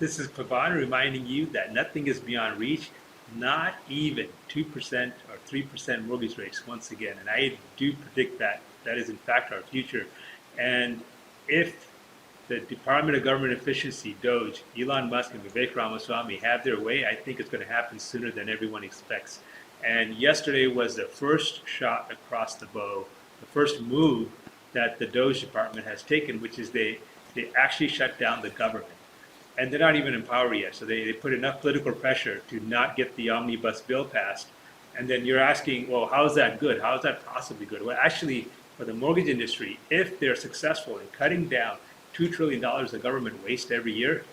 This is Pavan reminding you that nothing is beyond reach, not even 2% or 3% mortgage rates once again. And I do predict that that is in fact our future. And if the Department of Government Efficiency, DOGE, Elon Musk and Vivek Ramaswamy have their way, I think it's going to happen sooner than everyone expects. And yesterday was the first shot across the bow, the first move that the DOGE department has taken, which is they actually shut down the government. And they're not even in power yet, so they put enough political pressure to not get the omnibus bill passed. And then you're asking, well, how is that good? How is that possibly good? Well, actually, for the mortgage industry, if they're successful in cutting down $2 trillion of government waste every year,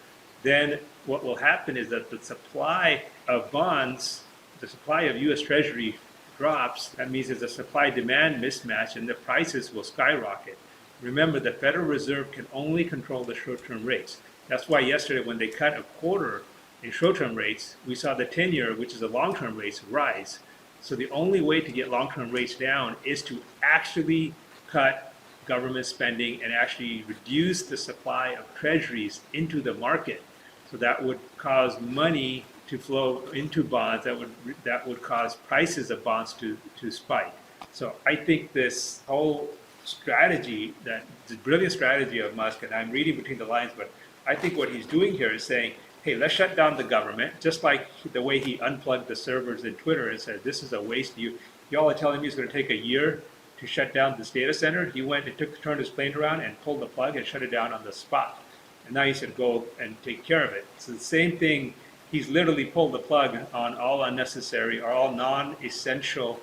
then what will happen is that the supply of bonds, the supply of U.S. Treasury drops. That means there's a supply-demand mismatch and the prices will skyrocket. Remember, the Federal Reserve can only control the short-term rates. That's why yesterday when they cut a quarter in short-term rates, we saw the 10-year, which is the long-term rates, rise. So the only way to get long-term rates down is to actually cut government spending and actually reduce the supply of treasuries into the market. So that would cause money to flow into bonds, that would cause prices of bonds to spike. So I think this whole strategy, that the brilliant strategy of Musk, and I'm reading between the lines, but I think what he's doing here is saying, hey, let's shut down the government, just like the way he unplugged the servers in Twitter and said, this is a waste. Y'all are telling me it's going to take a year to shut down this data center. He went and turned his plane around and pulled the plug and shut it down on the spot. And now he said, go and take care of it. So the same thing, he's literally pulled the plug on all unnecessary or all non-essential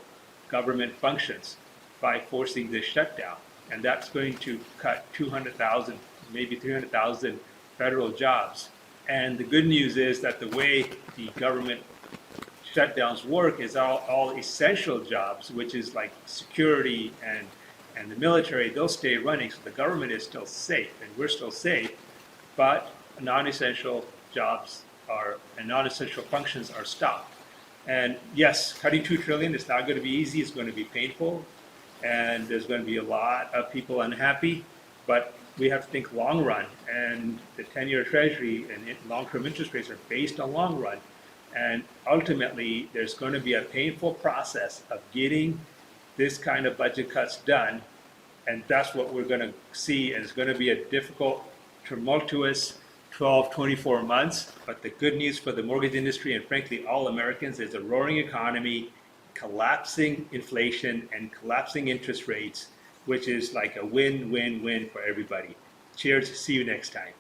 government functions by forcing this shutdown. And that's going to cut 200,000, maybe 300,000 federal jobs. And the good news is that the way the government shutdowns work is all essential jobs, which is like security and the military, they'll stay running. So the government is still safe and we're still safe, but non-essential jobs and non-essential functions are stopped. And yes, cutting $2 trillion is not going to be easy. It's going to be painful. And there's going to be a lot of people unhappy, but we have to think long run, and the 10-year Treasury and long-term interest rates are based on long run. And ultimately, there's going to be a painful process of getting this kind of budget cuts done, and that's what we're going to see. And it's going to be a difficult, tumultuous 12, 24 months. But the good news for the mortgage industry and frankly all Americans is a roaring economy, collapsing inflation, and collapsing interest rates, which is like a win-win-win for everybody. Cheers. See you next time.